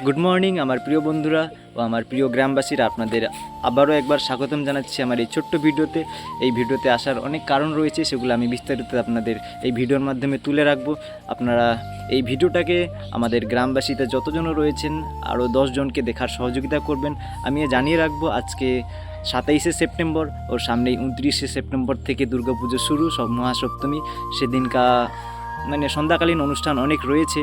Good morning আমার প্রিয় বন্ধুরা ও আমার প্রিয় গ্রামবাসীরা, আপনাদের আবারও একবার স্বাগতম জানাচ্ছি আমার এই ছোট্ট ভিডিওতে। এই ভিডিওতে আসার অনেক কারণ রয়েছে, সেগুলো আমি বিস্তারিত আপনাদের এই ভিডিওর মাধ্যমে তুলে রাখবো। আপনারা এই ভিডিওটাকে আমাদের গ্রামবাসীতে যতজন রয়েছেন আরও 10 জনকে দেখার সহযোগিতা করবেন। আমি জানিয়ে রাখবো আজকে 27শে সেপ্টেম্বর ও সামনেই 29শে সেপ্টেম্বর থেকে দুর্গাপুজো শুরু, সব মহাসপ্তমী। সেদিনকা সন্ধ্যাকালীন অনুষ্ঠান অনেক রয়েছে।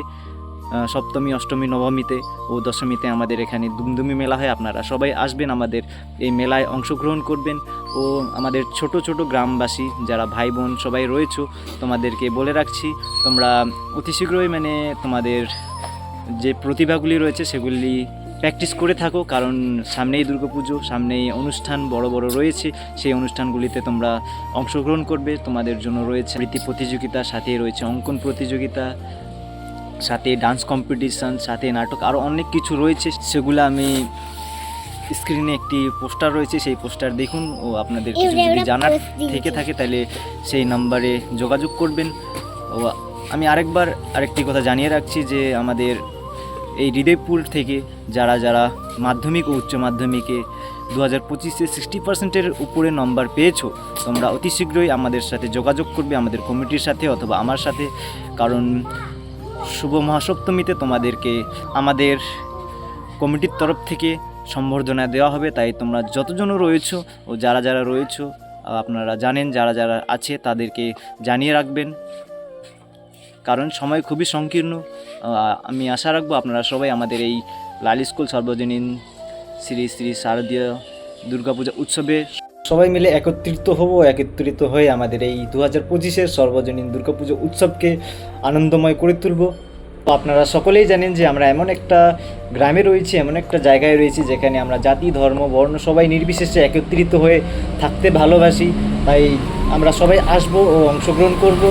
সপ্তমী, অষ্টমী, নবমীতে ও দশমীতে আমাদের এখানে দুমদুমি মেলা হয়। আপনারা সবাই আসবেন, আমাদের এই মেলায় অংশগ্রহণ করবেন। ও আমাদের ছোট ছোট গ্রামবাসী যারা ভাই বোন সবাই রয়েছো, তোমাদেরকে বলে রাখছি, তোমরা অতি শীঘ্রই তোমাদের যে প্রতিভাগুলি রয়েছে সেগুলি প্র্যাকটিস করে থাকো, কারণ সামনেই দুর্গাপুজো, সামনেই অনুষ্ঠান বড় বড় রয়েছে। সেই অনুষ্ঠানগুলিতে তোমরা অংশগ্রহণ করবে। তোমাদের জন্য রয়েছে আবৃত্তি প্রতিযোগিতা, সাথে রয়েছে অঙ্কন প্রতিযোগিতা, সাথে ডান্স কম্পিটিশান, সাথে নাটক, আরও অনেক কিছু রয়েছে। সেগুলো আমি স্ক্রিনে একটি পোস্টার রয়েছে, সেই পোস্টার দেখুন। ও আপনাদের কিছু যদি জানার থেকে থাকে তাহলে সেই নাম্বারে যোগাযোগ করবেন। ও আমি আরেকটি কথা জানিয়ে রাখছি যে আমাদের এই হৃদয়পুর থেকে যারা যারা মাধ্যমিক ও উচ্চ মাধ্যমিকে 2025-এ 60%-এর উপরে নম্বর পেয়েছো, তোমরা অতি শীঘ্রই আমাদের সাথে যোগাযোগ করবে, আমাদের কমিটির সাথে অথবা আমার সাথে। কারণ শুভ মহাসপ্তমীতে তোমাদেরকে আমাদের কমিটির তরফ থেকে সম্বর্ধনা দেওয়া হবে। তাই তোমরা যতজন রয়েছো ও যারা যারা রয়েছো, আপনারা জানেন, যারা যারা আছে তাদেরকে জানিয়ে রাখবেন, কারণ সময় খুবই সংকীর্ণ। আমি আশা রাখবো আপনারা সবাই আমাদের এই লাল স্কুল সর্বজনীন শ্রী শ্রী শারদীয় দুর্গাপূজা উৎসবে সবাই মিলে একত্রিত হয়ে আমাদের এই 2025-এর সর্বজনীন দুর্গাপুজো উৎসবকে আনন্দময় করে তুলব। তো আপনারা সকলেই জানেন যে আমরা এমন একটা গ্রামে রয়েছি, এমন একটা জায়গায় রয়েছি যেখানে আমরা জাতি, ধর্ম, বর্ণ সবাই নির্বিশেষে একত্রিত হয়ে থাকতে ভালোবাসি। তাই আমরা সবাই আসবো ও অংশগ্রহণ করব।